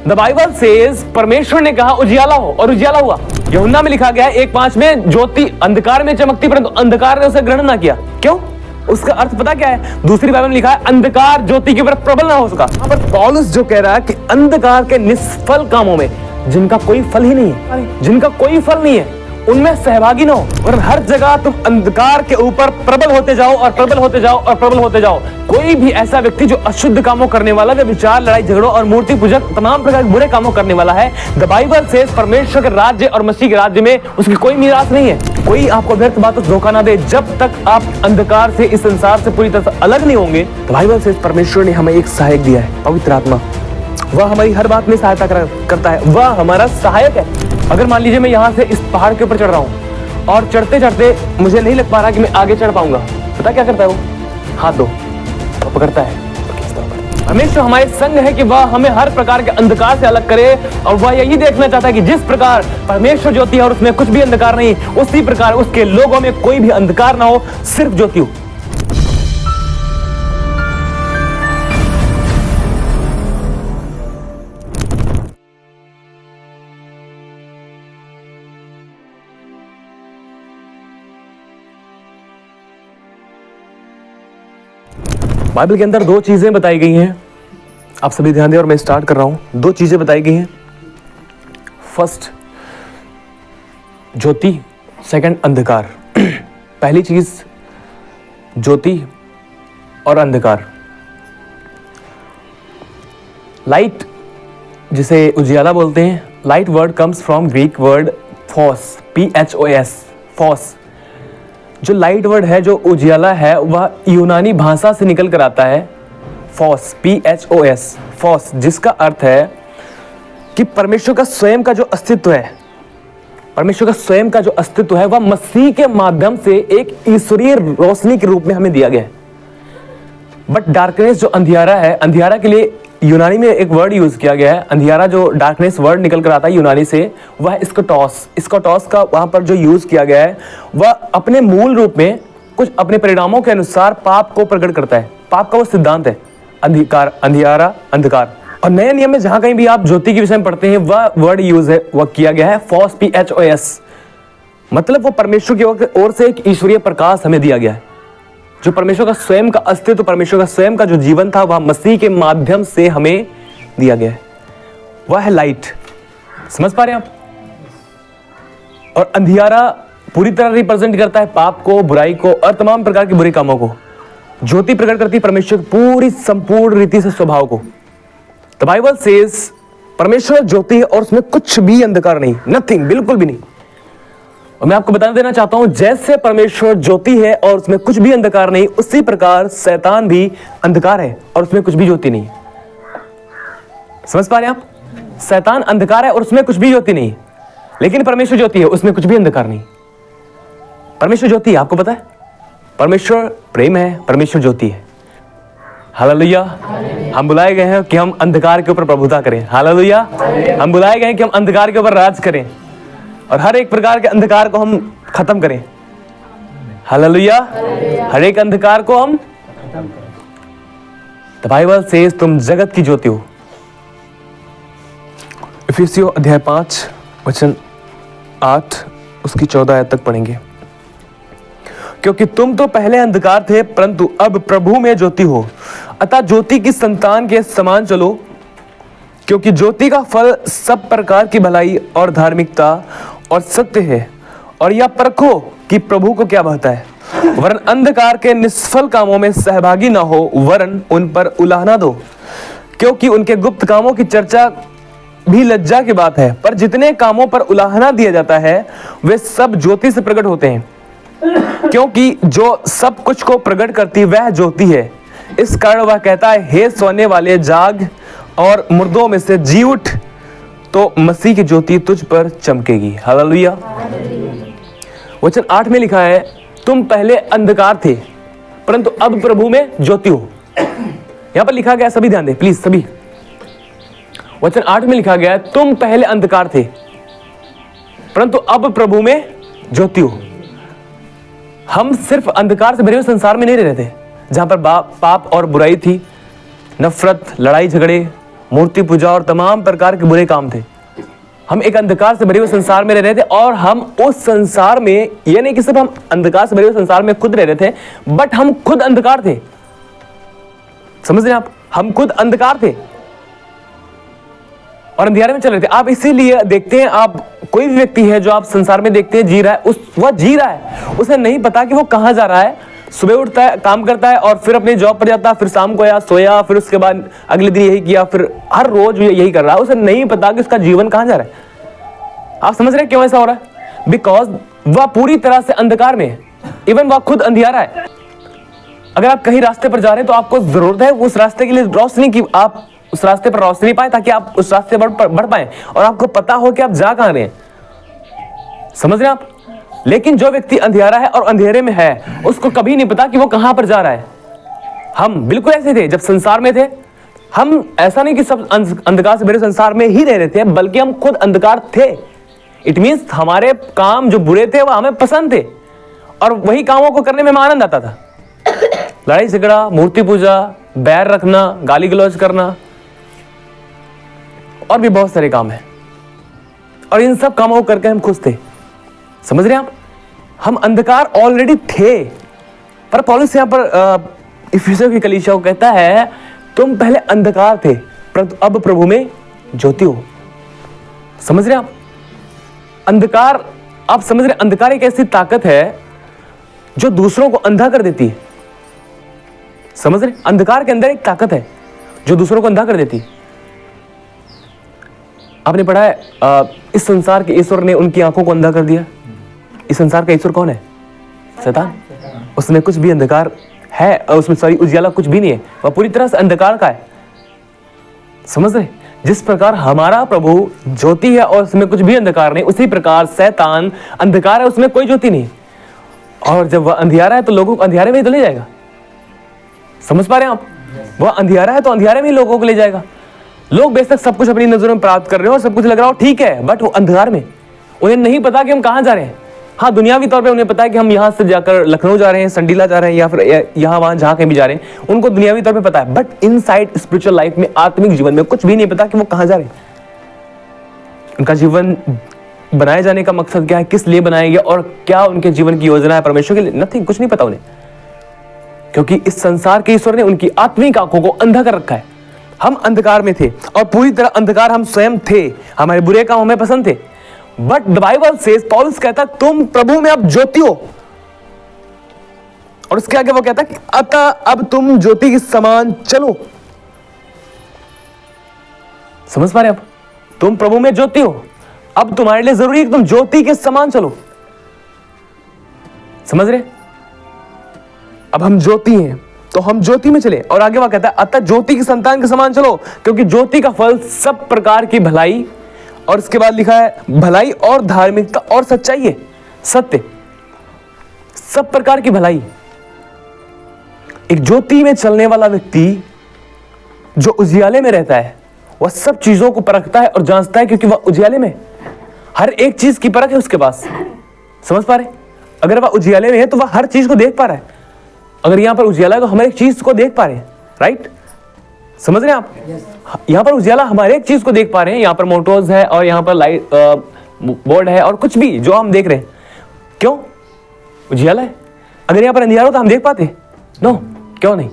The Bible says परमेश्वर ने कहा उजियाला हो और उजियाला हुआ। यूहन्ना में लिखा गया है 1:5 में, ज्योति अंधकार में चमकती परंतु अंधकार ने उसे ग्रहण ना किया। क्यों? उसका अर्थ पता क्या है? दूसरी बाइबल में लिखा है अंधकार ज्योति के ऊपर प्रबल ना हो सका। यहाँ पर पौलुस जो कह रहा है कि अंधकार के निष्फल कामों में, जिनका कोई फल ही नहीं है, जिनका कोई फल नहीं है, उनमें सहभागी ना हो। और हर जगह तुम अंधकार के ऊपर प्रबल होते जाओ और प्रबल होते जाओ और प्रबल होते जाओ। कोई भी ऐसा व्यक्ति जो अशुद्ध कामों करने वाला, वे विचार, लड़ाई झगड़ों और मूर्ति पूजक तमाम प्रकार के बुरे कामों करने वाला है, द बाइबल से परमेश्वर के राज्य और मसीह के राज्य में उसकी कोई मीरास नहीं है। कोई आपको व्यर्थ बातों से धोखा ना दे। जब तक आप अंधकार से, इस संसार से पूरी तरह से अलग नहीं होंगे, द बाइबल से परमेश्वर ने हमें एक सहायक दिया है, पवित्र आत्मा। वह हमारी हर बात में सहायता करता है, वह हमारा सहायक है। अगर मान लीजिए मैं यहाँ से इस पहाड़ के ऊपर चढ़ रहा हूँ और चढ़ते चढ़ते मुझे नहीं लग पा रहा कि मैं आगे चढ़ पाऊंगा, पता क्या करता है वो? हाथ दो और पकड़ता है। परमेश्वर हमारे संग है कि वह हमें हर प्रकार के अंधकार से अलग करे, और वह यही देखना चाहता है कि जिस प्रकार परमेश्वर ज्योति है और उसमें कुछ भी अंधकार नहीं, उसी प्रकार उसके लोगों में कोई भी अंधकार ना हो, सिर्फ ज्योति हो। बाइबल के अंदर दो चीजें बताई गई हैं, आप सभी ध्यान दें और मैं स्टार्ट कर रहा हूं। दो चीजें बताई गई हैं, फर्स्ट ज्योति, सेकंड अंधकार। पहली चीज ज्योति और अंधकार। लाइट, जिसे उजियाला बोलते हैं, light word comes from Greek word phos, PHOS, phos. जो लाइट वर्ड है, जो उजियाला है, वह यूनानी भाषा से निकल कर आता है, फॉस, PHOS, फॉस, जिसका अर्थ है कि परमेश्वर का स्वयं का जो अस्तित्व है, परमेश्वर का स्वयं का जो अस्तित्व है, वह मसीह के माध्यम से एक ईश्वरीय रोशनी के रूप में हमें दिया गया है। बट डार्कनेस, जो अंधियारा है, अंधियारा के लिए यूनानी में एक वर्ड यूज किया गया है। अंधियारा, जो डार्कनेस वर्ड निकल कर आता है यूनानी से, वह स्कोटॉस का वहां पर जो यूज किया गया है, वह अपने मूल रूप में कुछ अपने परिणामों के अनुसार पाप को प्रकट करता है। पाप का वो सिद्धांत है, अंधिकार, अंधियारा, अंधकार। और नए नियम में जहां कहीं भी आप ज्योति के विषय में पढ़ते हैं, वह वर्ड यूज है, वह किया गया है फॉस, PHOS। मतलब वो परमेश्वर की ओर से एक ईश्वरीय प्रकाश हमें दिया गया है। जो परमेश्वर का स्वयं का अस्तित्व, परमेश्वर का स्वयं का जो जीवन था, वह मसीह के माध्यम से हमें दिया गया है। वह है लाइट। समझ पा रहे हैं आप? और अंधियारा पूरी तरह रिप्रेजेंट करता है पाप को, बुराई को और तमाम प्रकार के बुरे कामों को। ज्योति प्रकट करती है परमेश्वर की पूरी संपूर्ण रीति से स्वभाव को। द बाइबल सेज परमेश्वर ज्योति है और उसमें कुछ भी अंधकार नहीं, नथिंग, बिल्कुल भी नहीं। और मैं आपको बता देना चाहता हूं, जैसे परमेश्वर ज्योति है और उसमें कुछ भी अंधकार नहीं, उसी प्रकार शैतान भी अंधकार है और उसमें कुछ भी ज्योति नहीं। समझ पा रहे हैं आप? शैतान अंधकार है और उसमें कुछ भी ज्योति नहीं, लेकिन परमेश्वर ज्योति है, उसमें कुछ भी अंधकार नहीं। परमेश्वर ज्योति है, आपको पता है, परमेश्वर प्रेम है, परमेश्वर ज्योति है। हालेलुया। हम बुलाए गए हैं कि हम अंधकार के ऊपर प्रभुता करें। हालेलुया। हम बुलाए गए हैं कि हम अंधकार के ऊपर राज करें और हर एक प्रकार के अंधकार को हम खत्म करें। हालेलुया। हर एक अंधकार को हम खत्म करें। द बाइबल सेज तुम जगत की ज्योति हो। इफिसियों अध्याय 5 वचन 8 उसकी 14 आयत तक पढ़ेंगे। क्योंकि तुम तो पहले अंधकार थे, परंतु अब प्रभु में ज्योति हो, अतः ज्योति की संतान के समान चलो। क्योंकि ज्योति का फल सब प्रकार की भलाई और धार्मिकता और सत्य है, और यह परखो कि प्रभु को क्या भाता है, वरन अंधकार के निष्फल कामों में सहभागी ना हो, वरन उन पर उलाहना दो। क्योंकि उनके गुप्त कामों की चर्चा भी लज्जा की बात है, पर जितने कामों पर उलाहना दिया जाता है, वे सब ज्योति से प्रकट होते हैं। क्योंकि जो सब कुछ को प्रकट करती वह ज्योति है। इस कारण वह कहता है, हे सोने वाले जाग और मुर्दों में से जी उठ, तो मसीह की ज्योति तुझ पर चमकेगी। हालेलुया। वचन 8 में लिखा है, तुम पहले अंधकार थे, परंतु अब प्रभु में ज्योति हो। यहां पर लिखा गया, सभी ध्यान दें प्लीज, सभी। वचन 8 में लिखा गया, तुम पहले अंधकार थे, परंतु अब प्रभु में ज्योति हो। हम सिर्फ अंधकार से भरे हुए संसार में नहीं रह रहे थे, जहां पर पाप और बुराई थी, नफरत, लड़ाई झगड़े, मूर्ति पूजा और तमाम प्रकार के बुरे काम थे। हम एक अंधकार से भरे हुए संसार में रह रहे थे और हम उस संसार में, ये नहीं कि सिर्फ हम अंधकार से भरे हुए संसार में खुद रह रहे थे, बट हम खुद अंधकार थे। समझ रहे हैं आप? हम खुद अंधकार थे और अंधेरे में चल रहे थे। आप इसीलिए देखते हैं, आप कोई भी व्यक्ति है जो आप संसार में देखते हैं जी रहा है, वह जी रहा है, उसे नहीं पता कि वो कहां जा रहा है। सुबह उठता है, काम करता है और फिर अपनी जॉब पर जाता है, फिर शाम को आया, सोया, फिर उसके बाद अगले दिन यही किया, फिर हर रोज यही कर रहा है। उसे नहीं पता कि उसका जीवन कहां जा रहा है। आप समझ रहे हैं क्यों ऐसा हो रहा है? बिकॉज वह पूरी तरह से अंधकार में है, इवन वह खुद अंधियारा है। अगर आप कहीं रास्ते पर जा रहे हैं तो आपको जरूरत है उस रास्ते के लिए रोशनी की, आप उस रास्ते पर रोशनी पाए ताकि आप उस रास्ते पर बढ़ पाए और आपको पता हो कि आप जा कहां रहे हैं। समझ रहे हैं आप? लेकिन जो व्यक्ति अंधियारा है और अंधेरे में है, उसको कभी नहीं पता कि वो कहां पर जा रहा है। हम बिल्कुल ऐसे थे जब संसार में थे। हम ऐसा नहीं कि सब अंधकार से भरे संसार में ही रह रहे थे, बल्कि हम खुद अंधकार थे। इट मीन्स हमारे काम जो बुरे थे वह हमें पसंद थे और वही कामों को करने में हमें आनंद आता था। लड़ाई झगड़ा, मूर्ति पूजा, बैर रखना, गाली गलौज करना और भी बहुत सारे काम हैं, और इन सब कामों को करके हम खुश थे। समझ रहे हैं आप? हम अंधकार ऑलरेडी थे, पर पौलुस यहां पर इफिसियों की कलीसिया को कहता है तुम पहले अंधकार थे परंतु अब प्रभु में ज्योति हो। समझ रहे हैं आप? अंधकार, आप समझ रहे हैं, अंधकार एक ऐसी ताकत है जो दूसरों को अंधा कर देती है। समझ रहे? अंधकार के अंदर एक ताकत है जो दूसरों को अंधा कर देती है। आपने पढ़ा है इस संसार के ईश्वर ने उनकी आंखों को अंधा कर दिया। इस संसार का ईश्वर कौन है? शैतान। उसमें कुछ भी अंधकार है, उसमें सॉरी उजियाला कुछ भी नहीं है, वह पूरी तरह से अंधकार का है। समझ रहे? जिस प्रकार हमारा प्रभु ज्योति है और उसमें कुछ भी अंधकार नहीं, उसी प्रकार शैतान अंधकार है, उसमें कोई ज्योति नहीं। और जब वह अंधियारा है तो लोगों को अंधियारे में ही तो ले जाएगा। समझ पा रहे हैं आप? वह अंधियारा है तो अंधियारे में ही लोगों को ले जाएगा। लोग बेशक सब कुछ अपनी नजरों में प्राप्त कर रहे हो और सब कुछ लग रहा हो ठीक है, बट वो अंधकार में, उन्हें नहीं पता कि हम कहां जा रहे हैं। हाँ, दुनियावी तौर पे उन्हें पता है कि हम यहां से जाकर लखनऊ जा रहे हैं, संडीला जा रहे हैं, या फिर यहां वहां जहां कहीं भी जा रहे हैं, उनको दुनियावी तौर पे पता है, बट इनसाइड स्पिरिचुअल लाइफ में, आत्मिक जीवन में कुछ भी नहीं पता कि वो कहां जा रहे हैं। उनका जीवन बनाए जाने का मकसद क्या है, किस लिए बनाया गया और क्या उनके जीवन की योजना है परमेश्वर के लिए, नथिंग, कुछ नहीं पता उन्हें, क्योंकि इस संसार के ईश्वर ने उनकी आत्मिक आंखों को अंधा कर रखा है। हम अंधकार में थे और पूरी तरह अंधकार हम स्वयं थे, हमारे बुरे काम हमें पसंद थे, बट द बाइबल सेज, पौलुस कहता तुम प्रभु में अब ज्योति हो, और उसके आगे वो कहता कि अतः अब तुम ज्योति के समान चलो। समझ पा रहे आप? तुम प्रभु में ज्योति हो, अब तुम्हारे लिए जरूरी है कि तुम ज्योति के समान चलो। समझ रहे? अब हम ज्योति हैं तो हम ज्योति में चले, और आगे वह कहता है अतः ज्योति की संतान के समान चलो, क्योंकि ज्योति का फल सब प्रकार की भलाई, और इसके बाद लिखा है भलाई और धार्मिकता और सच्चाई है, सत्य, सब प्रकार की भलाई। एक ज्योति में चलने वाला व्यक्ति जो उजियाले में रहता है वह सब चीजों को परखता है और जांचता है, क्योंकि वह उजियाले में हर एक चीज की परख है उसके पास। समझ पा रहे? अगर वह उजियाले में है तो वह हर चीज को देख पा रहा है। अगर यहां पर उजियाला है तो हम एक चीज को देख पा रहे हैं, राइट? समझ रहे हैं आप? यहां पर उजियाला हमारे एक चीज को देख पा रहे हैं। यहां पर मोटोज है और यहां पर लाइट बोर्ड है और कुछ भी जो हम देख रहे हैं, क्यों? उजियाला है। अगर यहां पर अंधियारा हो तो हम देख पाते? नो, क्यों नहीं?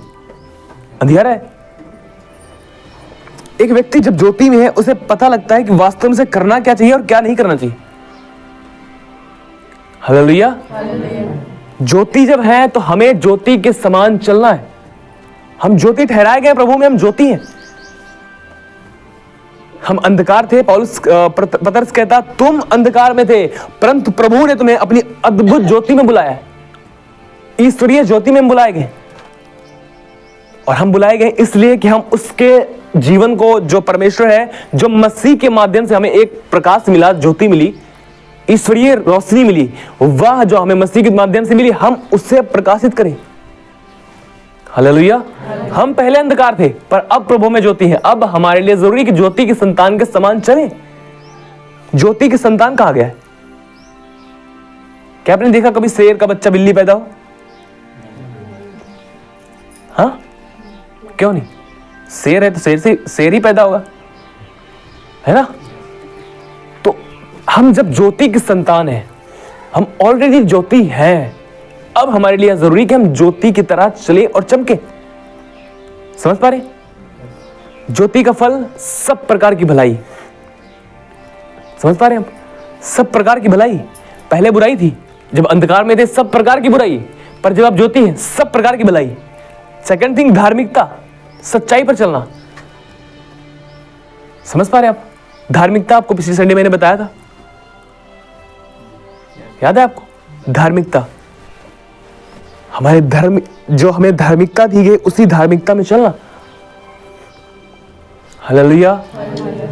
अंधियारा है। एक व्यक्ति जब ज्योति में है उसे पता लगता है कि वास्तव में से करना क्या चाहिए और क्या नहीं करना चाहिए। हालेलुया। ज्योति जब है तो हमें ज्योति के समान चलना है। हम ज्योति ठहराए गए प्रभु में, हम ज्योति हैं। हम अंधकार थे, पौलुस पतरस कहता तुम अंधकार में थे परंतु प्रभु ने तुम्हें अपनी अद्भुत ज्योति में बुलाया। ईश्वरीय ज्योति में बुलाए गए, और हम बुलाए गए इसलिए कि हम उसके जीवन को, जो परमेश्वर है, जो मसीह के माध्यम से हमें एक प्रकाश मिला, ज्योति मिली, ईश्वरीय रोशनी मिली, वह जो हमें मसीह के माध्यम से मिली, हम उससे प्रकाशित करें। हालेलुया। हम पहले अंधकार थे पर अब प्रभु में ज्योति है। अब हमारे लिए जरूरी कि ज्योति की संतान के समान चलें। ज्योति की संतान कहा गया है? क्या आपने देखा कभी शेर का बच्चा बिल्ली पैदा हो? हाँ, क्यों नहीं? शेर है तो शेर से शेर ही पैदा होगा। है ना? तो हम जब ज्योति की संतान हैं, हम ऑलरेडी ज्योति हैं, अब हमारे लिए जरूरी कि हम ज्योति की तरह चले और चमके। समझ पा रहे? ज्योति का फल सब प्रकार की भलाई। समझ पा रहे हम? सब प्रकार की भलाई। पहले बुराई थी, जब अंधकार में थे सब प्रकार की बुराई, पर जब आप ज्योति हैं सब प्रकार की भलाई। सेकंड थिंग, धार्मिकता, सच्चाई पर चलना। समझ पा रहे आप? धार्मिकता आपको पिछले संडे मैंने बताया था, याद है आपको? धार्मिकता, हमारे धर्म, जो हमें धार्मिकता दी गई उसी धार्मिकता में चलना। हालेलुया।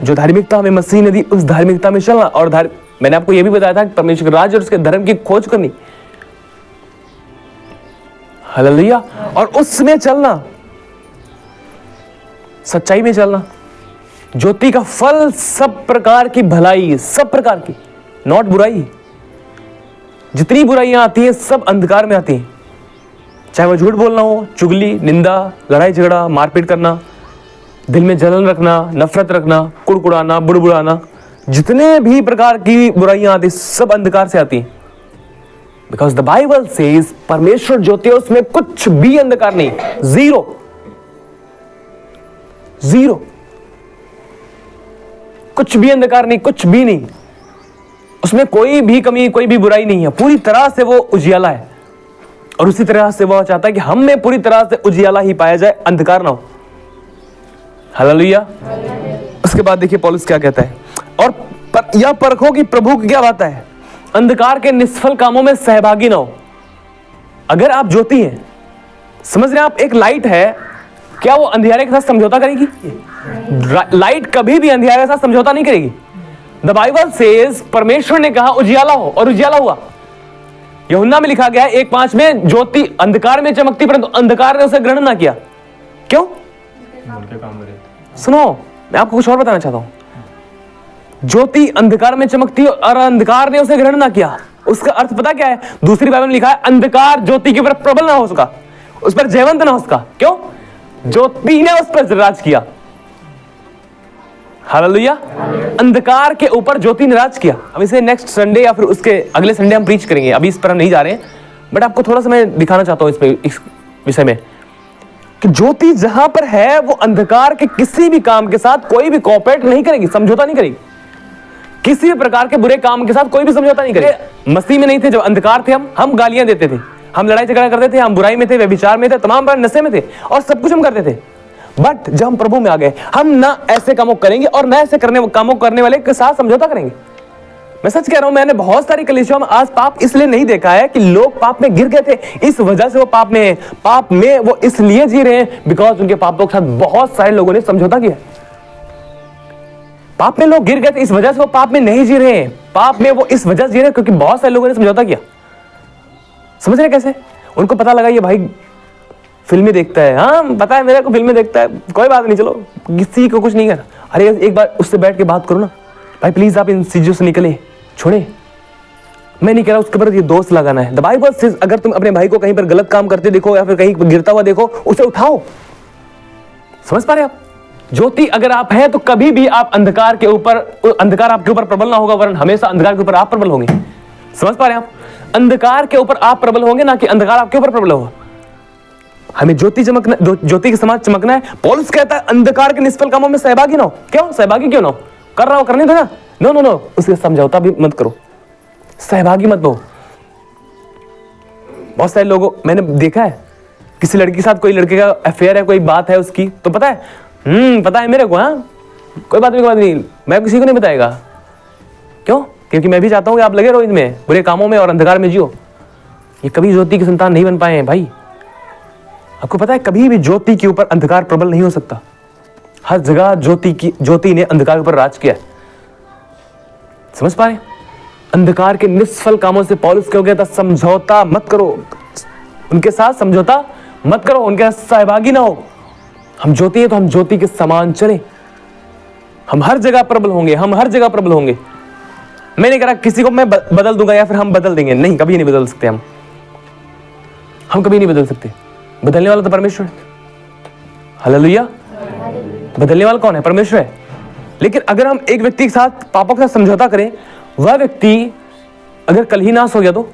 जो धार्मिकता हमें मसीह ने दी उस धार्मिकता में चलना। और मैंने आपको यह भी बताया था कि परमेश्वर के राज्य और उसके धर्म की खोज करनी। हालेलुया। और उसमें चलना, सच्चाई में चलना। ज्योति का फल सब प्रकार की भलाई, सब प्रकार की, नॉट बुराई। जितनी बुराइयां आती हैं सब अंधकार में आती हैं, चाहे वो झूठ बोलना हो, चुगली, निंदा, लड़ाई झगड़ा, मारपीट करना, दिल में जलन रखना, नफरत रखना, कुड़कुड़ाना, बुड़बुड़ाना, जितने भी प्रकार की बुराइयां आती सब अंधकार से आती हैं। बिकॉज द बाइबल सेज परमेश्वर ज्योति है, उसमें कुछ भी अंधकार नहीं, जीरो, जीरो, कुछ भी अंधकार नहीं, कुछ भी नहीं, उसमें कोई भी कमी, कोई भी बुराई नहीं है, पूरी तरह से वो उजियाला है। और उसी तरह से वो चाहता है कि हम में पूरी तरह से उजियाला ही पाया जाए, अंधकार ना हो। हालेलुया। उसके बाद देखिए पौलुस क्या कहता है, और यह परखो कि प्रभु की क्या बात है, अंधकार के निष्फल कामों में सहभागी ना हो। अगर आप ज्योति हैं, समझ रहे हैं आप, एक लाइट है, क्या वो अंधियारे के साथ समझौता करेगी? लाइट कभी भी अंधियारे के साथ समझौता नहीं करेगी। द बाइबल सेज परमेश्वर ने कहा उजियाला हो, और उजियाला हुआ। यूहन्ना में लिखा गया है 1:5 में, ज्योति अंधकार में चमकती परंतु अंधकार ने उसे ग्रहण ना किया। क्यों? सुनो, मैं आपको कुछ और बताना चाहता हूं। ज्योति अंधकार में चमकती और अंधकार ने उसे ग्रहण ना किया, उसका अर्थ पता क्या है? दूसरी बाइबल में लिखा है अंधकार ज्योति के ऊपर प्रबल ना हो सका, उस पर जयवंत ना हो सका। क्यों? ज्योति ने उस पर राज किया। हालेलुया। अंधकार के ऊपर ज्योति ने राज किया। हम इसे नेक्स्ट संडे या फिर उसके अगले संडे हम प्रीच करेंगे, अभी इस पर हम नहीं जा रहे हैं, बट आपको थोड़ा सा मैं दिखाना चाहता हूं इस विषय में कि ज्योति जहां पर है वो अंधकार के किसी भी काम के साथ कोई भी कोऑपरेट नहीं करेगी, समझौता नहीं करेगी। किसी भी प्रकार के बुरे काम के साथ कोई भी समझौता नहीं करेगी। मसीह में नहीं थे, जब अंधकार थे हम गालियां देते थे, हम लड़ाई झगड़ा करते थे, हम बुराई में थे, व्यभिचार में थे, तमाम बार नशे में थे और सब कुछ हम करते थे। बट जब हम प्रभु में आ गए, हम ना ऐसे कामों करेंगे और ना ऐसे कामों करने वाले के साथ समझौता करेंगे। मैं सच कह रहा हूं, मैंने बहुत सारी कलीसियाओं में आज पाप इसलिए नहीं देखा है कि लोग पाप में गिर गए थे, इस वजह से वो पाप में है। पाप में वो इसलिए जी रहे हैं बिकॉज उनके पापों के साथ बहुत सारे लोगों ने समझौता किया। पाप में लोग गिर गए थे, इस वजह से वो पाप में नहीं जी रहे हैं। पाप में वो इस वजह से जी रहे हैं क्योंकि बहुत सारे लोगों ने समझौता किया। समझ रहे कैसे? उनको पता लगा ये भाई फिल्में देखता है, हाँ पता है मेरे को फिल्में देखता है, कोई बात नहीं, चलो किसी को कुछ नहीं करना। अरे एक बार उससे बैठ के बात करो ना, भाई प्लीज आप इन चीजों से निकले, छोड़े। मैं नहीं कह रहा उसके ऊपर ये दोष लगाना है। द बाइबल सेज अगर तुम अपने भाई को कहीं पर गलत काम करते देखो या फिर कहीं गिरता हुआ देखो, उसे उठाओ। समझ पा रहे आप? ज्योति अगर आप हैं तो कभी भी आप अंधकार के ऊपर, अंधकार आपके ऊपर प्रबल ना होगा, वरन हमेशा अंधकार के ऊपर आप प्रबल होंगे। समझ पा रहे हैं आप? अंधकार के ऊपर आप प्रबल होंगे, ना कि अंधकार आपके ऊपर प्रबल होगा। हमें ज्योति चमकना, ज्योति के समान चमकना है। पौलुस कहता है अंधकार के निष्फल कामों में सहभागी ना हो। क्यों सहभागी क्यों ना हो? कर रहा हो, करने दो ना। नो नो नो, उसके समझौता भी मत करो, सहभागी मत हो। बहुत सारे लोगों मैंने देखा है, किसी लड़की के साथ कोई लड़के का अफेयर है, कोई बात है उसकी, तो पता है पता है मेरे को, हाँ कोई बात नहीं, मैं किसी को नहीं बताएगा। क्यों? क्योंकि मैं भी चाहता हूं कि आप लगे रहो इनमें, बुरे कामों में और अंधकार में जियो। ये कभी ज्योति की संतान नहीं बन पाए हैं भाई। आपको पता है कभी भी ज्योति के ऊपर अंधकार प्रबल नहीं हो सकता। हर जगह ज्योति ने अंधकार के ऊपर राज किया है। समझ पा रहे? अंधकार के निष्फल कामों से पौलुस क्या हो गया था? समझौता मत करो, उनके साथ समझौता मत करो, उनके साथ सहभागी ना हो। हम ज्योति है तो हम ज्योति के समान चले, हम हर जगह प्रबल होंगे, हम हर जगह प्रबल होंगे। मैं नहीं कह रहा किसी को मैं बदल दूंगा या फिर हम बदल देंगे, नहीं, कभी नहीं बदल सकते हम कभी नहीं बदल सकते। बदलने वाला तो परमेश्वर है। हालेलुया। बदलने वाला कौन है? परमेश्वर है। लेकिन अगर हम एक व्यक्ति के साथ, पापों के साथ समझौता करें, वह व्यक्ति अगर कल ही नाश हो गया तो,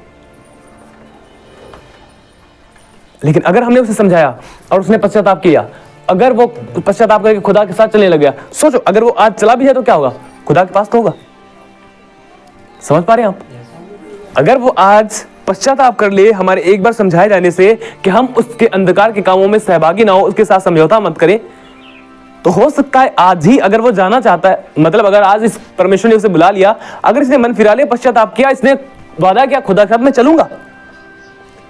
लेकिन अगर हमने उसे समझाया और उसने पश्चाताप किया, अगर वो पश्चाताप करके खुदा के साथ चलने लग गया, सोचो अगर वो आज चला भी है तो क्या होगा? खुदा के पास तो होगा। समझ पा रहे हैं आप? अगर वो आज पश्चाताप कर ले हमारे एक बार समझाए जाने से कि हम उसके अंधकार के कामों में सहभागी ना हो, उसके साथ समझौता मत करें, तो हो सकता है आज ही अगर वो जाना चाहता है, मतलब अगर आज इस परमेश्वर ने उसे बुला लिया, अगर इसने मन फिरा लिया, पश्चाताप किया, इसने वादा किया खुदा के साथ मैं चलूंगा,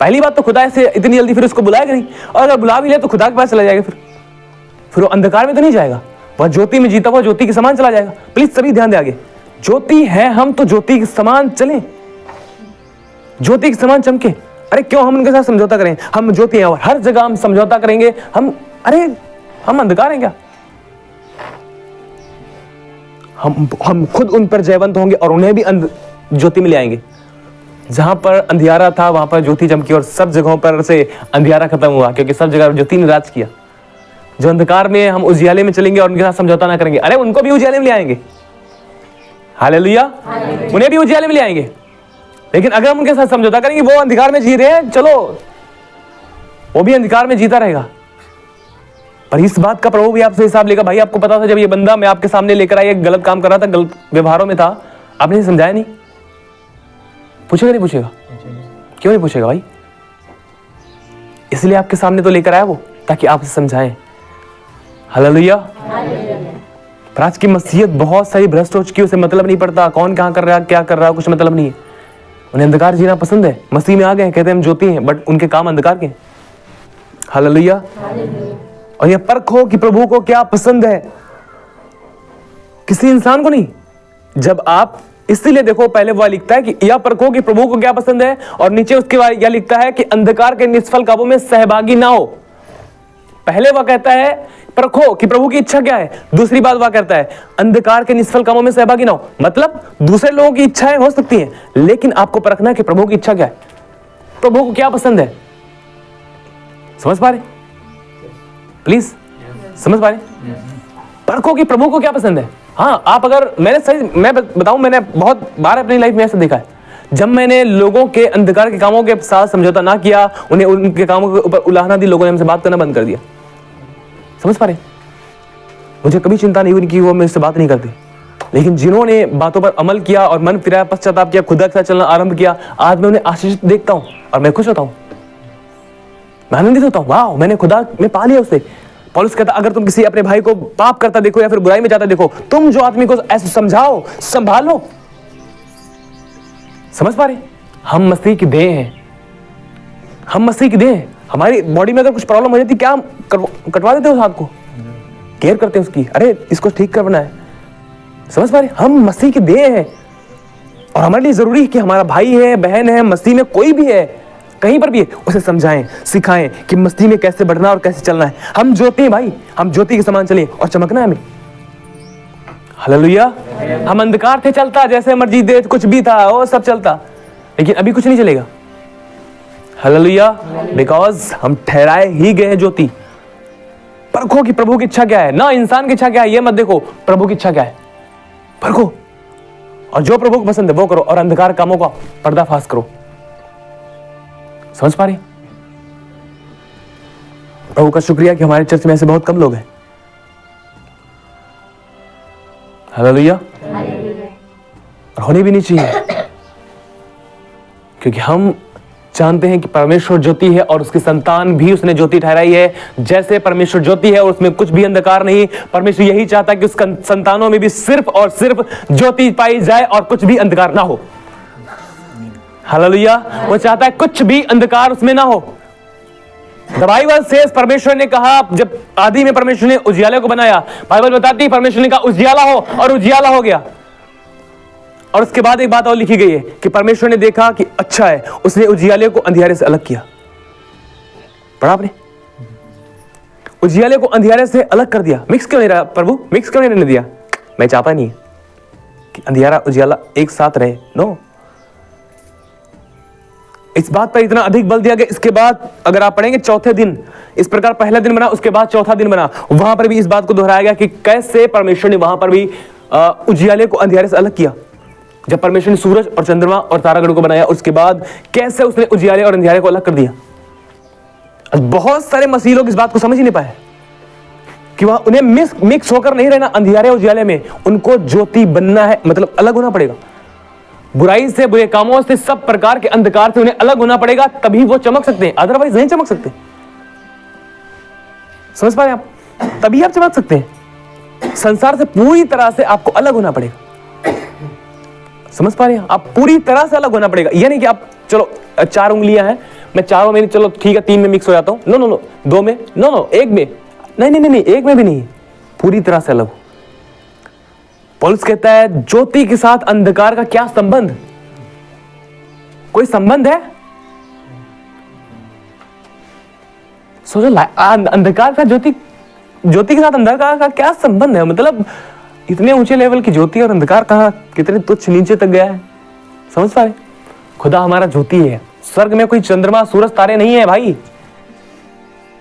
पहली बात तो खुदा ऐसे इतनी जल्दी फिर उसको बुलाएगा नहीं, और अगर बुला भी ले तो खुदा के पास चला जाएगा, फिर वो अंधकार में तो नहीं जाएगा, वह ज्योति में जीता हुआ ज्योति के समान चला जाएगा। प्लीज सभी ध्यान दे, आगे ज्योति है हम, तो ज्योति के समान चलें, ज्योति के समान चमके। अरे क्यों हम उनके साथ समझौता करें? हम ज्योति हैं और हर जगह हम समझौता करेंगे, हम अंधकार हैं क्या? हम खुद उन पर जयवंत होंगे और उन्हें भी ज्योति में ले आएंगे। जहां पर अंधियारा था वहां पर ज्योति चमकी, और सब जगहों पर से अंधियारा खत्म हुआ, क्योंकि सब जगह ज्योति ने राज किया। जो अंधकार में हम उजियाले में चलेंगे और उनके साथ समझौता ना करेंगे, अरे उनको भी उजियाले में ले आएंगे। हालेलुया, उन्हें भी उजियाले में ले आएंगे। लेकिन अगर हम उनके साथ समझौता करेंगे, वो अंधकार में जी रहे हैं, चलो वो भी अंधकार में जीता रहेगा। पर इस बात का प्रभु भी आपसे हिसाब लेगा। भाई आपको पता था जब ये बंदा मैं आपके सामने लेकर आया, गलत काम कर रहा था, गलत व्यवहारों में था, आपने समझाया नहीं? पूछेगा नहीं पूछेगा? क्यों नहीं पूछेगा भाई? इसलिए आपके सामने तो लेकर आया वो, ताकि आप समझाएं। हालेलुया। पर आज की मसीहत बहुत सारी भ्रष्ट हो चुकी है, उसे मतलब नहीं पड़ता कौन कहां कर रहा है, क्या कर रहा है, कुछ मतलब नहीं है। उन्हें अंधकार जीना पसंद है। मसीह में आ गए, कहते हैं हम ज्योति हैं, बट उनके काम अंधकार के। हालेलुया। और यह परखो कि प्रभु को क्या पसंद है, किसी इंसान को नहीं। जब आप इसीलिए देखो, पहले वह लिखता है कि यह परखो कि प्रभु को क्या पसंद है, और नीचे उसके बाद यह लिखता है कि अंधकार के निष्फल कामों में सहभागी ना हो। पहले वह कहता है परखो कि प्रभु की इच्छा क्या है, दूसरी बात वह कहता है अंधकार के निष्फल कामों में सहभागी ना हो। मतलब दूसरे लोगों की इच्छाएं हो सकती हैं, लेकिन आपको परखना है कि प्रभु की इच्छा क्या है, प्रभु को क्या पसंद है। समझ पा रहे? प्लीज समझ पा रहे? परखो कि प्रभु को क्या पसंद है। हाँ, आप अगर मैं बताऊं, मैंने बहुत बार अपनी लाइफ में ऐसा देखा है, जब मैंने लोगों के अंधकार के कामों के साथ समझौता ना किया, उन्हें उनके कामों के ऊपर उलाहना दी, लोगों ने हमसे बात करना बंद कर दिया। समझ पा रहे? मुझे कभी चिंता नहीं हुई कि वो मेरे से बात नहीं करती, लेकिन जिन्होंने बातों पर अमल किया और मन फिराया, पश्चाताप किया, खुदा के साथ चलना आरंभ किया, आज मैं उन्हें आशीषित देखता हूं और मैं खुश होता हूं, मैं आनंदित होता हूं। वाह, मैंने खुदा में पा लिया उसे। पौलुस कहता, अगर तुम किसी अपने भाई को पाप करता देखो या फिर बुराई में जाता देखो, तुम जो आदमी को ऐसे समझाओ, संभालो। समझ पा रहे? हम मसीह की देह हैं, हम मसीह की देह हैं। हमारी बॉडी में अगर कुछ प्रॉब्लम हो जाती, क्या हम कटवा देते उस हाथ को, केयर करते उसकी, अरे इसको ठीक करना है। समझ पा रहे? हम मसीह की देह हैं और हमारे लिए जरूरी है कि हमारा भाई है, बहन है, मसीह में कोई भी है, कहीं पर भी है, उसे समझाएं, सिखाएं कि मसीह में कैसे बढ़ना और कैसे चलना है। हम ज्योति हैं भाई, हम ज्योति के समान चलें और चमकना है हमें। हालेलुया। हम अंधकार थे, चलता जैसे मर्जी दे, कुछ भी था वो सब चलता, लेकिन अभी कुछ नहीं चलेगा। हालेलुया। बिकॉज हम ठहराए ही गए हैं ज्योति। परखो कि प्रभु की इच्छा क्या है, ना इंसान की इच्छा क्या है, ये मत देखो, प्रभु की इच्छा क्या है परखो, और जो प्रभु को पसंद है वो करो, और अंधकार कामों का पर्दाफाश करो। समझ पा रहे? प्रभु का शुक्रिया कि हमारे चर्च में ऐसे बहुत कम लोग हैं। हालेलुया। और होने भी नहीं चाहिए, क्योंकि हम जानते हैं कि परमेश्वर ज्योति है और उसकी संतान भी उसने ज्योति ठहराई है। जैसे परमेश्वर ज्योति है और उसमें कुछ भी अंधकार नहीं, परमेश्वर यही चाहता है कि उसका संतानों में भी सिर्फ और सिर्फ ज्योति पाई जाए और कुछ भी अंधकार ना हो। हालेलुया। वो चाहता है कुछ भी अंधकार उसमें ना हो। द बाइबल सेज, परमेश्वर ने कहा, जब आदि में परमेश्वर ने उजियाले को बनाया, बाइबल बताती है परमेश्वर ने कहा उजियाला हो, और उजियाला हो गया। और उसके बाद एक बात और लिखी गई है कि परमेश्वर ने देखा कि अच्छा है, उसने उजियाले को अंधियारे से अलग किया। पढ़ा आपने? उजियाले को अंधियारे से अलग कर दिया। मिक्स क्यों नहीं रहा प्रभु? मिक्स क्यों नहीं दिया? मैं चाहता नहीं कि अंधियारा उजियाला एक साथ रहे। नो, इस बात पर इतना अधिक बल दिया गया। इसके बाद अगर आप पढ़ेंगे चौथे दिन, इस प्रकार पहला दिन बना, उसके बाद चौथा दिन बना, वहां पर भी इस बात को दोहराया गया कि कैसे परमेश्वर ने वहां पर भी उजियाले को अंधियारे से अलग किया? जब परमेश्वर ने सूरज और चंद्रमा और तारागण को बनाया, उसके बाद कैसे उसने उजियाले और अंधियारे को अलग कर दिया? बहुत सारे मसीह लोग इस बात को समझ ही नहीं पाए कि वहां उन्हें मिक्स होकर नहीं रहना अंधियारे उजियाले में, उनको ज्योति बनना है, मतलब अलग होना पड़ेगा। बुराई से, बुरे कामों से, सब प्रकार के अंधकार से उन्हें अलग होना पड़ेगा, तभी वो चमक सकते हैं, अदरवाइज नहीं चमक सकते। समझ पा रहे हैं आप? तभी आप चमक सकते हैं। संसार से पूरी तरह से आपको अलग होना पड़ेगा। समझ पा रहे हैं? आप पूरी तरह से अलग होना पड़ेगा। यह नहीं कि आप चलो 4 उंगलियां हैं, मैं चारों में, चलो ठीक है 3 में मिक्स हो जाता हूं। नो नो नो, 2 में, नो नो 1 में, नहीं नहीं नहीं, 1 में भी नहीं, पूरी तरह से अलग। पौलुस कहता है ज्योति के साथ अंधकार का क्या संबंध? कोई संबंध है? सोचो, अंधकार का ज्योति के साथ अंधकार का क्या संबंध है? मतलब इतने ऊंचे लेवल की ज्योति और अंधकार कहां, कितने तुच्छ नीचे तक गया है। समझ पा रहे? खुदा हमारा ज्योति है। स्वर्ग में कोई चंद्रमा सूरज तारे नहीं है भाई।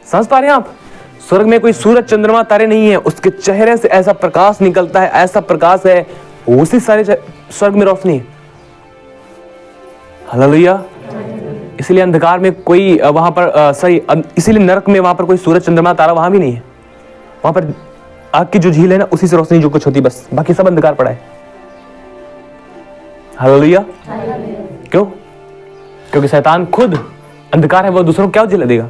समझ पा रहे हैं आप? स्वर्ग में कोई सूरज चंद्रमा तारे नहीं है। उसके चेहरे से ऐसा प्रकाश निकलता है, ऐसा प्रकाश है, उसी सारे स्वर्ग में रोशनी है। हालेलुया। इसलिए अंधकार में कोई वहां पर इसीलिए नरक में वहां पर कोई सूरज चंद्रमा तारा वहां भी नहीं है। वहां पर आग की जो झील है ना, उसी से रोशनी जो कुछ होती, बस, बाकी सब अंधकार पड़ा है। हालेलुया। क्यों? क्योंकि शैतान खुद अंधकार है, वो दूसरों को क्या उजाला देगा?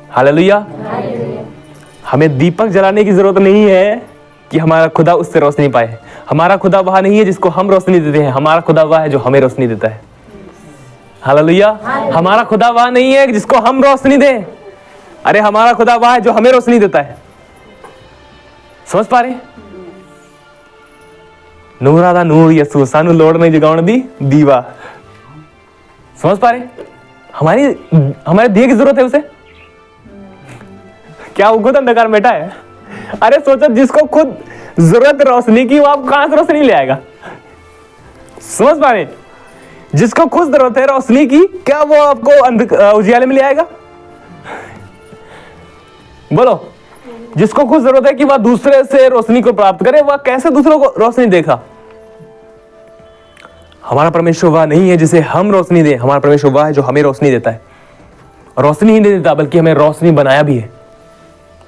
हालेलुया। हमें दीपक जलाने की जरूरत नहीं है कि हमारा खुदा उससे रोशनी पाए। हमारा खुदा वह नहीं है जिसको हम रोशनी देते हैं, हमारा खुदा वह है जो हमें रोशनी देता है। हालेलुया। हमारा खुदा वह नहीं है जिसको हम रोशनी दें, अरे हमारा खुदा वह है जो हमें रोशनी देता है। समझ पा रहे? नूरा दा नूर यसू सानू लोड़ नहीं जगाउण दी दीवा। समझ पा रहे? हमारे दिए की जरूरत है उसे। क्या वो खुद अंधकार में बैठा है? अरे सोचो, जिसको खुद जरूरत रोशनी की, वो आप कहां से रोशनी ले आएगा? समझ पा रहे? जिसको खुद जरूरत है रोशनी की, क्या वो आपको उजियाले में ले आएगा? बोलो। जिसको खुद जरूरत है कि वह दूसरे से रोशनी को प्राप्त करे, वह कैसे दूसरों को रोशनी देखा? हमारा परमेश्वर वह नहीं है जिसे हम रोशनी दें, हमारा परमेश्वर वह है जो हमें रोशनी देता है। रोशनी ही नहीं देता, बल्कि हमें रोशनी बनाया भी है।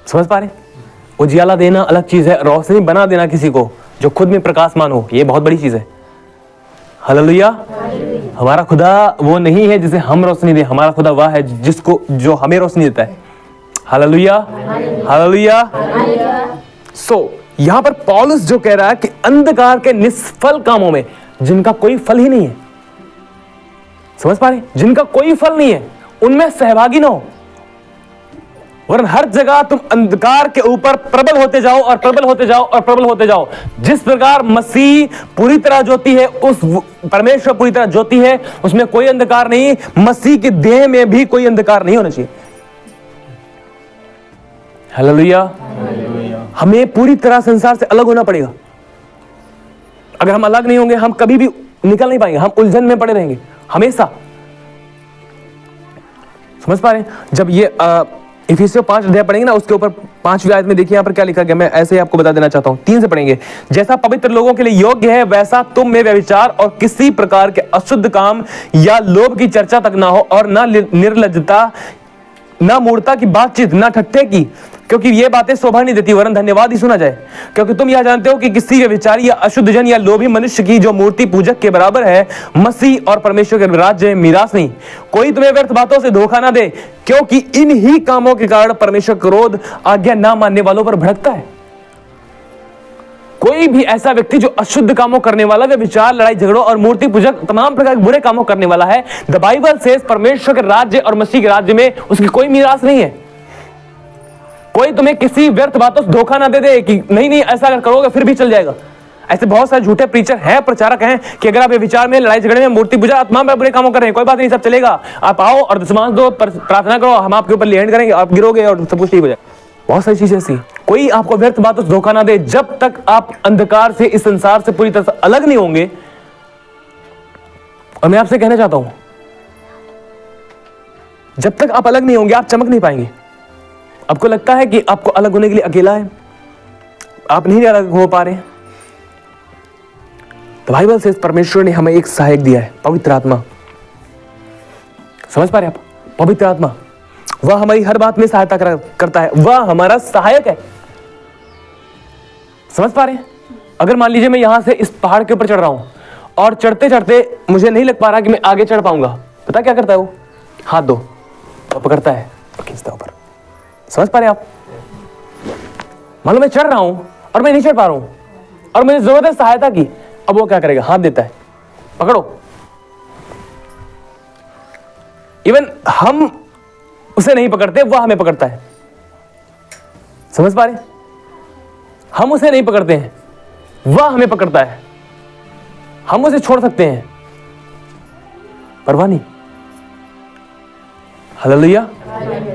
समझ पा रहे? उजियाला देना अलग चीज है, रोशनी बना देना किसी को जो खुद में प्रकाशमान हो, यह बहुत बड़ी चीज है। हालेलुया। हमारा खुदा वो नहीं है जिसे हम रोशनी दें, हमारा खुदा वह है जो हमें रोशनी देता है। हालेलुया। हालेलुया। यहां पर पौलुस जो कह रहा है कि अंधकार के निष्फल कामों में, जिनका कोई फल ही नहीं है, समझ पा रहे? जिनका कोई फल नहीं है, उनमें सहभागी ना हो, वरन हर जगह तुम अंधकार के ऊपर प्रबल होते जाओ और प्रबल होते जाओ और प्रबल होते जाओ। जिस प्रकार मसीह पूरी तरह ज्योति है, उस परमेश्वर पूरी तरह ज्योति है, उसमें कोई अंधकार नहीं। मसीह के देह में भी कोई अंधकार नहीं होना चाहिए। हालेलुया। हमें पूरी तरह संसार से अलग होना पड़ेगा। अगर हम अलग नहीं होंगे, हम कभी भी निकल नहीं पाएंगे, हम उलझन में पड़े रहेंगे हमेशा। समझ पा रहे हैं? जब ये इफिसियों 5 अध्याय पढ़ेंगे ना, उसके ऊपर 5वीं आयत में देखिए यहाँ पर क्या लिखा गया। मैं ऐसे ही आपको बता देना चाहता हूँ। 3 से पढ़ेंगे। जैसा पवित्र लोगों के लिए योग्य है, वैसा तुम में व्यभिचार और किसी प्रकार के अशुद्ध काम या लोभ की चर्चा तक ना हो, और ना निर्लज्जता, ना मूर्खता की बातचीत, ना ठट्ठे की, क्योंकि ये बातें शोभा नहीं देती, वरन धन्यवाद ही सुना जाए। क्योंकि तुम यह जानते हो कि किसी व्यभिचारी या अशुद्ध जन या लोभी मनुष्य की जो मूर्ति पूजक के बराबर है, मसीह और परमेश्वर के राज्य में मीरास नहीं। कोई तुम्हें व्यर्थ बातों से धोखा ना दे, क्योंकि इन ही कामों के कारण परमेश्वर क्रोध आज्ञा ना मानने वालों पर भड़कता है। कोई भी ऐसा व्यक्ति जो अशुद्ध कामों करने वाला, व्यभिचार, लड़ाई झगड़ों और मूर्ति पूजक, तमाम प्रकार के बुरे कामों करने वाला है, द बाइबल सेज परमेश्वर के राज्य और मसीह के राज्य में उसकी कोई मीरास नहीं है। कोई तुम्हें किसी व्यर्थ बातों से धोखा ना दे दे कि नहीं नहीं ऐसा अगर करोगे फिर भी चल जाएगा। ऐसे बहुत सारे झूठे प्रीचर हैं, प्रचारक हैं कि अगर आप व्यभिचार में, लड़ाई झगड़े में, मूर्ति पूजा, तमाम बुरे कामों कर रहे हैं, कोई बात नहीं, सब चलेगा, आप आओ और दशमांश दो, प्रार्थना करो, हम आपके ऊपर लैंड करेंगे, आप गिरोगे और सब कुछ ठीक हो जाएगा। बहुत सारी चीजें ऐसी। कोई आपको व्यर्थ बातों से धोखा ना दे। जब तक आप अंधकार से, इस संसार से पूरी तरह से अलग नहीं होंगे, और मैं आपसे कहना चाहता हूं, जब तक आप अलग नहीं होंगे, आप चमक नहीं पाएंगे। आपको लगता है कि आपको अलग होने के लिए अकेला है, आप नहीं अलग हो पा रहे हैं, तो बाइबल से परमेश्वर ने हमें एक सहायक दिया है, पवित्र आत्मा। समझ पा रहे हैं आप? पवित्र आत्मा वह हमारी हर बात में सहायता करता है, वह हमारा सहायक है। समझ पा रहे हैं? अगर मान लीजिए मैं यहां से इस पहाड़ के ऊपर चढ़ रहा हूं और चढ़ते चढ़ते मुझे नहीं लग पा रहा कि मैं आगे चढ़ पाऊंगा, पता क्या करता है वो? हाथ दो और पकड़ता है और खींचता है ऊपर। समझ पा रहे हैं आप? मान लो मैं चढ़ रहा हूं और मैं नहीं चढ़ पा रहा हूं और मुझे जरूरत है सहायता की, अब वो क्या करेगा? हाथ देता है, पकड़ो। इवन हम उसे नहीं पकड़ते, वह हमें पकड़ता है। समझ पा रहे? हम उसे नहीं पकड़ते हैं, वह हमें पकड़ता है। हम उसे छोड़ सकते हैं, परवाह नहीं। हालेलुया।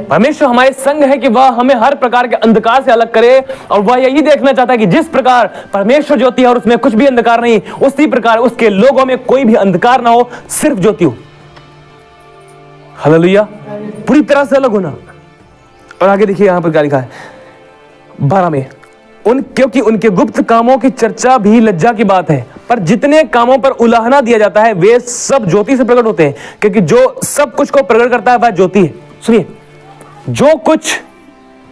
परमेश्वर हमारे संग है कि वह हमें हर प्रकार के अंधकार से अलग करे, और वह यही देखना चाहता है कि जिस प्रकार परमेश्वर ज्योति है और उसमें कुछ भी अंधकार नहीं, उसी प्रकार उसके लोगों में कोई भी अंधकार ना हो, सिर्फ ज्योति हो। हालेलुया। पूरी तरह से अलग होना। और आगे देखिए यहां पर क्या लिखा है 12 में, क्योंकि उनके गुप्त कामों की चर्चा भी लज्जा की बात है, पर जितने कामों पर उलाहना दिया जाता है वे सब ज्योति से प्रकट होते हैं, क्योंकि जो सब कुछ को प्रकट करता है वह ज्योति है। सुनिए, जो कुछ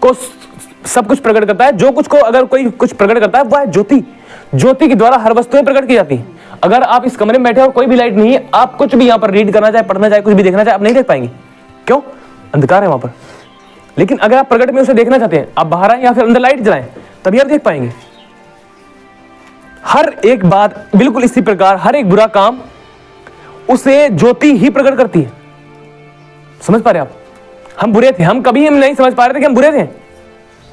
को सब कुछ प्रकट करता है, जो कुछ को अगर कोई कुछ प्रकट करता है वह है ज्योति। ज्योति के द्वारा हर वस्तुएं प्रकट की जाती है। अगर आप इस कमरे में बैठे और कोई भी लाइट नहीं है, आप कुछ भी यहां पर रीड करना चाहे, पढ़ना चाहे, कुछ भी देखना चाहे, आप नहीं देख पाएंगे। क्यों? अंधकार है वहां पर। लेकिन अगर आप प्रकट में उसे देखना चाहते हैं, आप बाहर आए या फिर अंदर लाइट जलाएं, तभी आप देख पाएंगे। हर एक बात बिल्कुल इसी प्रकार, हर एक बुरा काम उसे ज्योति ही प्रकट करती है। समझ पा रहे आप? हम बुरे थे, हम कभी हम नहीं समझ पा रहे थे कि हम बुरे थे।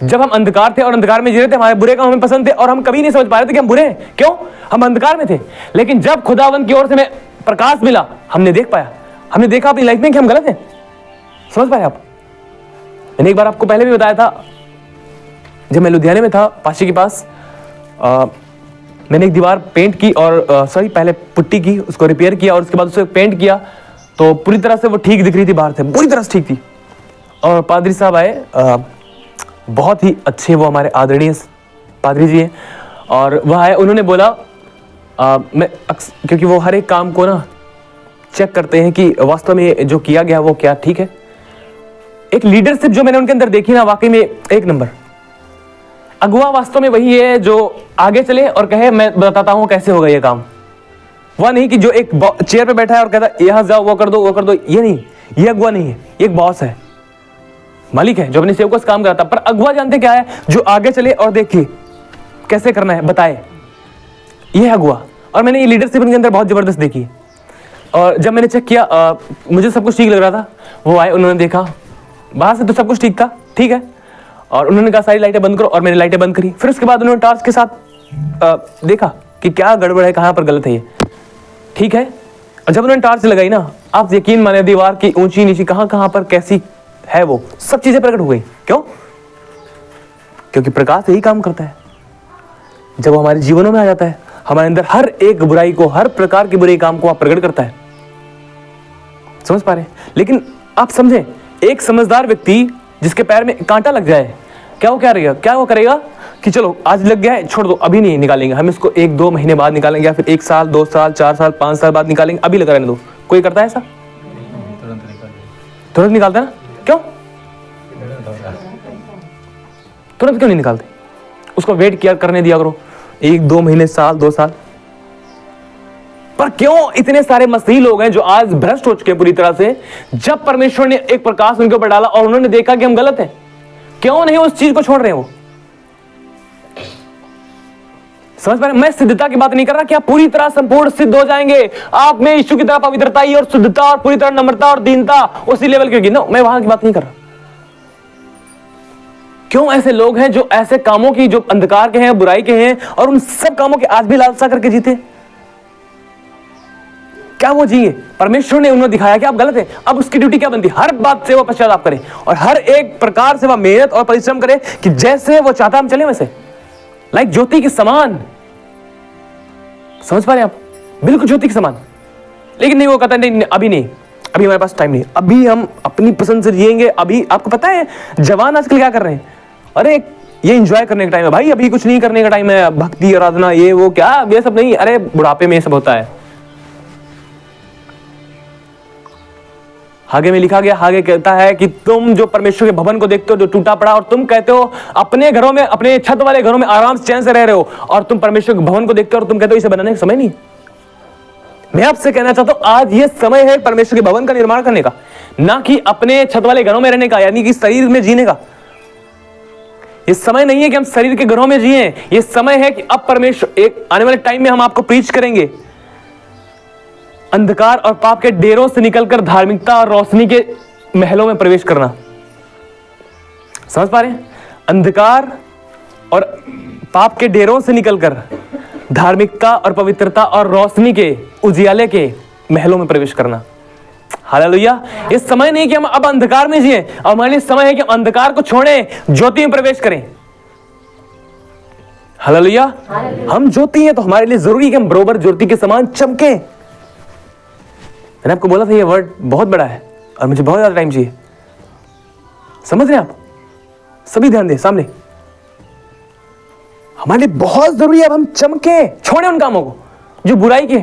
जब हम अंधकार थे और अंधकार में जी रहे थे, हमारे बुरे काम हमें पसंद थे और हम कभी नहीं समझ पा रहे थे कि हम बुरे हैं। क्यों? हम अंधकार में थे। लेकिन जब खुदावंद की ओर से हमें प्रकाश मिला, हमने देख पाया, हमने देखा अपनी लाइफ में कि हम गलत हैं। समझ पाए आप? मैंने एक बार आपको पहले भी बताया था, जब मैं लुधियाने में था पाशी के पास, मैंने एक दीवार पेंट की और पहले पुट्टी की, उसको रिपेयर किया और उसके बाद उसे पेंट किया, तो पूरी तरह से वो ठीक दिख रही थी, बाहर से पूरी तरह से ठीक थी। और पादरी साहब आए, बहुत ही अच्छे, वो हमारे आदरणीय पादरी जी हैं, और वह आए, उन्होंने बोला क्योंकि वो हर एक काम को ना चेक करते हैं कि वास्तव में जो किया गया वो क्या ठीक है। एक लीडरशिप जो मैंने उनके अंदर देखी ना, वाकई में एक नंबर। अगुवा वास्तव में वही है जो आगे चले और कहे मैं बताता हूं कैसे होगा ये काम। वह नहीं कि जो एक चेयर पे बैठा है और कहता है यहां जाओ, वो कर दो, वो कर दो। ये नहीं, ये अगुवा नहीं है, ये एक बॉस है, मालिक है जो अपने सेवकों से काम कराता। पर अगुवा जानते क्या है? जो आगे चले और देखे कैसे करना है, बताए, ये है अगुवा। और मैंने ये लीडरशिप इनके अंदर बहुत जबरदस्त देखी। और जब मैंने चेक किया, मुझे सब कुछ ठीक लग रहा था। वो आए, उन्होंने देखा, बाहर से तो सब कुछ ठीक था, ठीक है, और उन्होंने कहा सारी लाइटें बंद करो, और मैंने लाइटें बंद करी। फिर उसके बाद उन्होंने टॉर्च के साथ देखा कि क्या गड़बड़ है, कहां पर गलत है, ये ठीक है। और जब उन्होंने टॉर्च लगाई ना, आप यकीन माने दीवार की ऊंची नीची कहां पर कैसी है, वो सब चीजें प्रकट हो गई। क्यों? क्योंकि प्रकाश यही काम करता है। जब वो हमारे जीवनों में आ जाता है, हमारे अंदर हर एक बुराई को, हर प्रकार के बुरे काम को आप प्रकट करता है। समझ पा रहे हैं? लेकिन आप समझें, एक समझदार व्यक्ति जिसके पैर में कांटा लग जाए, क्या वो करेगा कि चलो आज लग गया है, छोड़ दो, अभी नहीं निकालेंगे, हम इसको 1-2 महीने बाद निकालेंगे, या फिर 1 साल, 2 साल, 4 साल, 5 साल बाद निकालेंगे, अभी लगा रहने दो। कोई करता है ऐसा? तुरंत निकालता है ना? क्यों? तुरंत क्यों नहीं निकालते? उसको वेट किया करने दिया करो, 1-2 महीने, साल, 2 साल। पर क्यों इतने सारे मसीही लोग हैं जो आज भ्रष्ट हो चुके हैं पूरी तरह से? जब परमेश्वर ने एक प्रकाश उनके ऊपर डाला और उन्होंने देखा कि हम गलत हैं, क्यों नहीं उस चीज को छोड़ रहे हैं? वो समझ पा रहे? मैं सिद्धता की बात नहीं कर रहा कि आप पूरी तरह संपूर्ण सिद्ध हो जाएंगे, आप में यीशु की तरह पवित्रता और शुद्धता और पूरी तरह नम्रता और दीनता उसी लेवल की होगी। नो, मैं वहां की बात नहीं कर रहा। क्यों ऐसे लोग हैं जो ऐसे कामों की, जो अंधकार के हैं, बुराई के हैं, और उन सब कामों के आज भी लालसा करके जीते? क्या वो जिए? परमेश्वर ने उन्हें दिखाया कि आप गलत हैं। अब उसकी ड्यूटी क्या बनती? हर बात से वो पश्चाताप करे और हर एक प्रकार से वह मेहनत और परिश्रम करे कि जैसे वो चाहता हम चले वैसे, लाइक ज्योति के समान। समझ पा रहे हैं आप? बिल्कुल ज्योति के समान। लेकिन नहीं, वो कहता नहीं, अभी नहीं, अभी हमारे पास टाइम नहीं, अभी हम अपनी पसंद से जिएंगे। अभी आपको पता है जवान आजकल क्या कर रहे हैं? अरे ये एंजॉय करने का टाइम है भाई, अभी कुछ नहीं करने का टाइम है, भक्ति आराधना ये वो क्या, ये सब नहीं, अरे बुढ़ापे में ये सब होता है। आगे में लिखा गया, आगे कहता है कि तुम जो परमेश्वर के भवन को देखते हो जो टूटा पड़ा, और तुम कहते हो अपने घरों में, अपने छत वाले घरों में आराम से चैन से रह रहे हो, और तुम परमेश्वर के भवन को देखते हो और तुम कहते हो इसे बनाने का समय नहीं। मैं आपसे कहना चाहता हूं आज ये समय है परमेश्वर के भवन का निर्माण करने का, ना कि अपने छत वाले घरों में रहने का, यानी कि शरीर में जीने का। ये समय नहीं है कि हम शरीर के घरों में जिए, ये समय है कि अब परमेश्वर, एक आने वाले टाइम में हम आपको प्रीच करेंगे अंधकार और पाप के डेरों से निकलकर धार्मिकता और रोशनी के महलों में प्रवेश करना। समझ पा रहे हैं? अंधकार और पाप के डेरों से निकलकर धार्मिकता और पवित्रता और रोशनी के उजियाले के महलों में प्रवेश करना। हालेलुया। ये समय नहीं कि हम अब अंधकार में जिए, और हमारे लिए समय है कि हम अंधकार को छोड़ें, ज्योति में प्रवेश करें। हालेलुया। हम ज्योति हैं तो हमारे लिए जरूरी है कि हम बरोबर ज्योति के समान चमके। मैंने आपको बोला था ये वर्ड बहुत बड़ा है और मुझे बहुत ज्यादा टाइम चाहिए। समझ रहे हैं आप? सभी ध्यान दें सामने। हमारे लिए बहुत जरूरी है अब हम चमके, छोड़े उन कामों को जो बुराई के,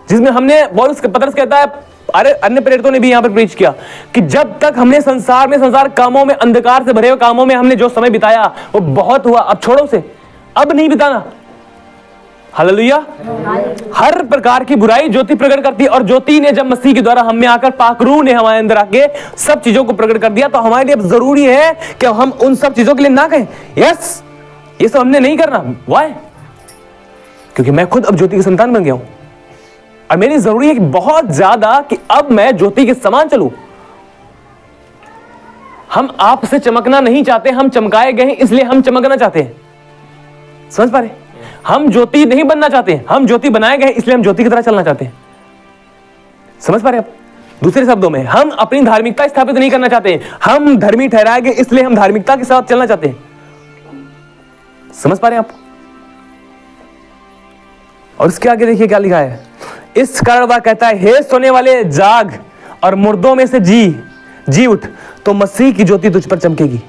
जिसमें हमने पतरस कहता है, अरे अन्य प्रेरितों ने भी यहां पर प्रीच किया कि जब तक हमने संसार कामों में, अंधकार से भरे हुए कामों में हमने जो समय बिताया वो बहुत हुआ, अब छोड़ो उसे, अब नहीं बिताना। हालेलुया। हर प्रकार की बुराई ज्योति प्रकट करती है, और ज्योति ने जब मसीह के द्वारा हम में आकर, पाकरू ने हमारे अंदर आके सब चीजों को प्रकट कर दिया, तो हमारे लिए अब जरूरी है कि हम उन सब चीजों के लिए ना कहें यस ये सब हमने नहीं करना। वाई? क्योंकि मैं खुद अब ज्योति के संतान बन गया हूं, और मेरी जरूरी है कि बहुत ज्यादा कि अब मैं ज्योति के समान चलूं। हम आपसे चमकना नहीं चाहते, हम चमकाए गए हैं इसलिए हम चमकना चाहते हैं। समझ पा रहे? हम ज्योति नहीं बनना चाहते, हम ज्योति बनाए गए इसलिए हम ज्योति की तरह चलना चाहते हैं। समझ पा रहे आप? दूसरे शब्दों में, हम अपनी धार्मिकता स्थापित नहीं करना चाहते, हम धर्मी ठहराए गए इसलिए हम धार्मिकता के साथ चलना चाहते हैं। समझ पा रहे हैं आप? और उसके आगे देखिए क्या लिखा है, इस कारण वह कहता है, हे सोने वाले जाग और मुर्दों में से जी उठ, तो मसीह की ज्योति तुझ पर चमकेगी।